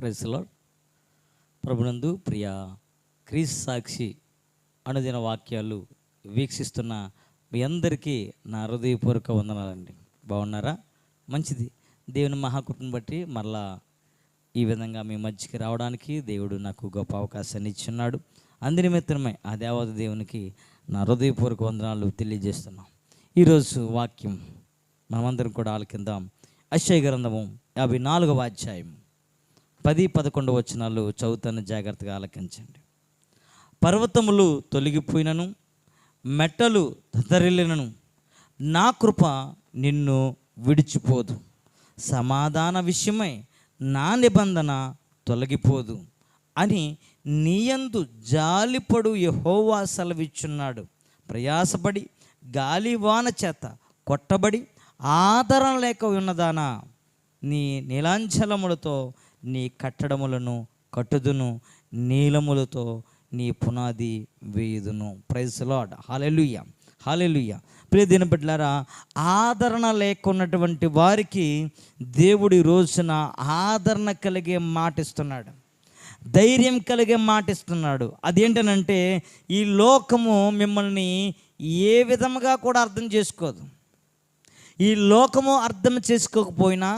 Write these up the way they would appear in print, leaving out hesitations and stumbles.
Praise the lord. ప్రభునందు ప్రియ క్రీస్తు సాక్షి అనుదిన వాక్యాలు వీక్షిస్తున్న మీ అందరికీ నా హృదయపూర్వక వందనాలండి. బాగున్నారా? మంచిది. దేవుని మహాకృపను బట్టి మరలా ఈ విధంగా మీ మధ్యకి రావడానికి దేవుడు నాకు గొప్ప అవకాశాన్ని ఇచ్చున్నాడు. అందునిమిత్తమై ఆ దేవత దేవునికి నా హృదయపూర్వక వందనాలు తెలియజేస్తున్నాం. ఈరోజు వాక్యం మనమందరం కూడా ఆలకిందాం. యెషయా గ్రంథము 54వ అధ్యాయం 10-11 వచనాలు చదువుతాను, జాగ్రత్తగా ఆలకించండి. పర్వతములు తొలగిపోయినను, మెట్టలు దద్దరిల్లినను, నా కృప నిన్ను విడిచిపోదు. సమాధాన విషయమై నా నిబంధన తొలగిపోదు అని నీయందు జాలిపడు యెహోవా సెలవిచ్చున్నాడు. ప్రయాసపడి గాలివాన చేత కొట్టబడి ఆదరణ లేక ఉన్నదానా, నీ నీలాంచలములతో నీ కట్టడములను కట్టుదును, నీలములతో నీ పునాది వేయుదును. Praise the Lord. Hallelujah, hallelujah. ప్రియ దేవుని బిడ్డలారా, ఆదరణ లేకున్నటువంటి వారికి దేవుడి రోజున ఆదరణ కలిగే మాట ఇస్తున్నాడు, ధైర్యం కలిగే మాట ఇస్తున్నాడు. అదేంటనంటే, ఈ లోకము మిమ్మల్ని ఏ విధముగా కూడా అర్థం చేసుకోదు. ఈ లోకము అర్థం చేసుకోకపోయినా,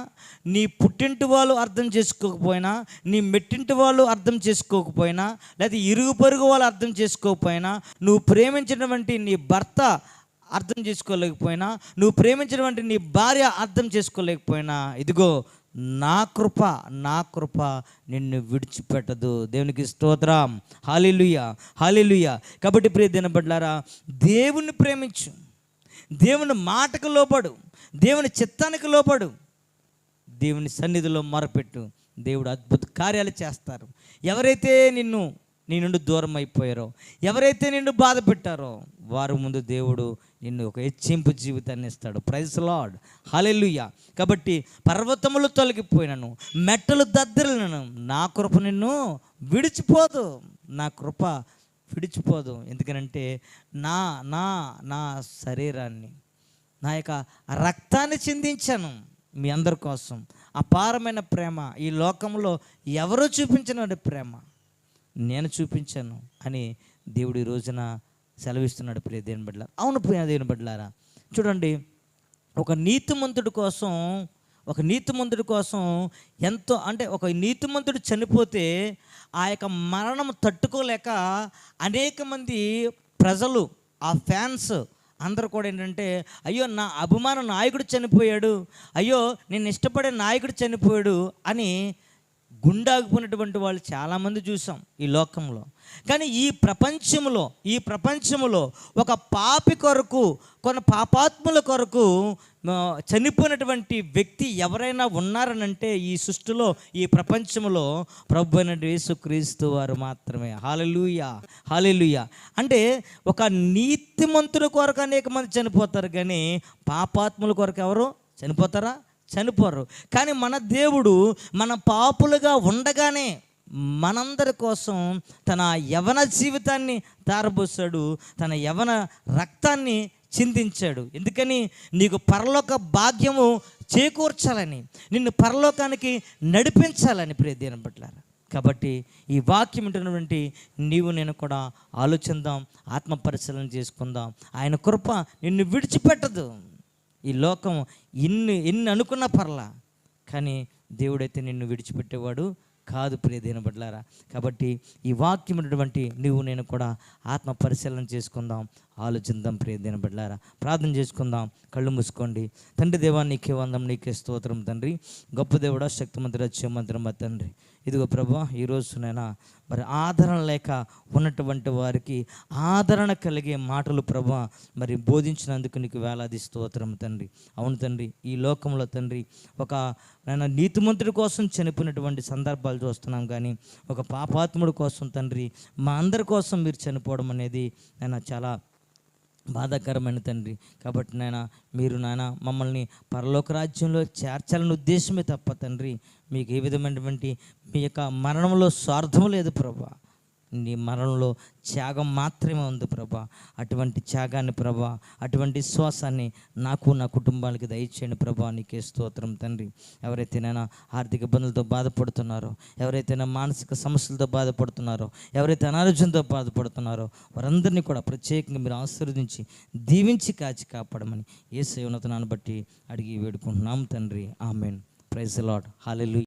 నీ పుట్టింటి వాళ్ళు అర్థం చేసుకోకపోయినా, నీ మెట్టింటి వాళ్ళు అర్థం చేసుకోకపోయినా, లేదా ఇరుగు పొరుగు వాళ్ళు అర్థం చేసుకోకపోయినా, నువ్వు ప్రేమించినటువంటి నీ భర్త అర్థం చేసుకోలేకపోయినా, నువ్వు ప్రేమించినటువంటి నీ భార్య అర్థం చేసుకోలేకపోయినా, ఇదిగో నా కృప నిన్ను విడిచిపెట్టదు. దేవునికి స్తోత్రం. హల్లెలూయా, హల్లెలూయా. కాబట్టి ప్రియ దేవుని బిడ్డలారా, దేవుని ప్రేమించు, దేవుని మాటకు లోపడు, దేవుని చిత్తానికి లోపడు, దేవుని సన్నిధిలో మొరపెట్టు. దేవుడు అద్భుత కార్యాలు చేస్తారు. ఎవరైతే నీ నుండి దూరం అయిపోయారో, ఎవరైతే నిన్ను బాధ పెట్టారో, వారి ముందు దేవుడు నిన్ను ఒక హెచ్చింపు జీవితాన్ని ఇస్తాడు. Praise the Lord. హల్లెలూయా. కాబట్టి పర్వతములు తొలగిపోయినను, మెట్టలు దద్దరిల్లినను, నా కృప నిన్ను విడిచిపోదు. నా కృప విడిచిపోదు. ఎందుకనంటే నా నా నా శరీరాన్ని, నా యొక్క రక్తాన్ని చిందించాను మీ అందరి కోసం. అపారమైన ప్రేమ ఈ లోకంలో ఎవరో చూపించిన ప్రేమ నేను చూపించాను అని దేవుడు ఈ రోజున సెలవిస్తున్నాడు. ప్రియ దేవుని బిడ్డలారా, అవును ప్రియ దేవుని బిడ్డలారా, చూడండి, ఒక నీతిమంతుడి కోసం ఎంతో, అంటే ఒక నీతిమంతుడు చనిపోతే ఆ యొక్క మరణం తట్టుకోలేక అనేక మంది ప్రజలు, ఆ ఫ్యాన్స్ అందరూ కూడా ఏంటంటే, అయ్యో నా అభిమాన నాయకుడు చనిపోయాడు, అయ్యో నేను ఇష్టపడే నాయకుడు చనిపోయాడు అని గుండాగిపోయినటువంటి వాళ్ళు చాలామంది చూసాం ఈ లోకంలో. కానీ ఈ ప్రపంచంలో ఒక పాపి కొరకు, కొన్ని పాపాత్ముల కొరకు చనిపోయినటువంటి వ్యక్తి ఎవరైనా ఉన్నారనంటే ఈ సృష్టిలో, ఈ ప్రపంచంలో ప్రభు అయిన యేసుక్రీస్తు వారు మాత్రమే. హల్లెలూయా, హల్లెలూయా. అంటే ఒక నీతిమంతుల కొరకు అనేక మంది చనిపోతారు, కానీ పాపాత్ముల కొరకు ఎవరు చనిపోతారా? చనిపోరు. కానీ మన దేవుడు మన పాపులుగా ఉండగానే మనందరి కోసం తన యవన జీవితాన్ని తారబోసాడు, తన యవన రక్తాన్ని చిందించాడు. ఎందుకని? నీకు పరలోక భాగ్యము చేకూర్చాలని, నిన్ను పరలోకానికి నడిపించాలని. ప్రియ దేవుని బిడ్డలారా, కాబట్టి ఈ వాక్యం వింటున్నటువంటి నీవు నేను కూడా ఆలోచిద్దాం, ఆత్మ పరిశీలన చేసుకుందాం. ఆయన కృప నిన్ను విడిచిపెట్టదు. ఈ లోకం ఎన్ని అనుకున్నా పర్లా, కానీ దేవుడైతే నిన్ను విడిచిపెట్టేవాడు కాదు. ప్రియ దేవుని బిడ్డలారా, కాబట్టి ఈ వాక్యం ఉన్నటువంటి నువ్వు నేను కూడా ఆత్మ పరిశీలన చేసుకుందాం, ఆలోచిద్దాం. ప్రియ దేవుని బిడ్డలారా, ప్రార్థన చేసుకుందాం. కళ్ళు మూసుకోండి. తండ్రి దేవా, నీకే వందం, నీకే స్తోత్రం తండ్రి. గొప్ప దేవుడా, శక్తిమంతుడా, అత్యమంతుడా తండ్రి, ఇదిగో ప్రభువా, ఈరోజునైనా మరి ఆదరణ లేక ఉన్నటువంటి వారికి ఆదరణ కలిగే మాటలు ప్రభువా మరి బోధించినందుకు నీకు వేలాది స్తోత్రం తండ్రి. అవును తండ్రి, ఈ లోకంలో తండ్రి ఒక నీతిమంతుడి కోసం చనిపోయినటువంటి సందర్భాలు చూస్తున్నాం, కానీ ఒక పాపాత్ముడి కోసం తండ్రి, మా అందరి కోసం మీరు చనిపోవడం అనేది నేను చాలా బాధాకరమైన తండ్రి. కాబట్టి మీరు మమ్మల్ని పరలోక రాజ్యంలో చేర్చాలని ఉద్దేశమే తప్ప తండ్రి, మీకు ఏ విధమైనటువంటి మీ యొక్క మరణంలో స్వార్థం లేదు ప్రభా. నీ మరణంలో త్యాగం మాత్రమే ఉంది ప్రభా. అటువంటి త్యాగాన్ని ప్రభా, అటువంటి విశ్వాసాన్ని నాకు నా కుటుంబానికి దయచేయండి ప్రభా. నీకే స్తోత్రం తండ్రి. ఎవరైతేనైనా ఆర్థిక ఇబ్బందులతో బాధపడుతున్నారో, ఎవరైతేనా మానసిక సమస్యలతో బాధపడుతున్నారో, ఎవరైతే అనారోగ్యంతో బాధపడుతున్నారో వారందరినీ కూడా ప్రత్యేకంగా మీరు ఆశీర్వదించి దీవించి కాచి కాపాడమని యేసు ఉన్నతనాన్ని బట్టి అడిగి వేడుకుంటున్నాం తండ్రి. Amen. Praise the Lord. Hallelujah.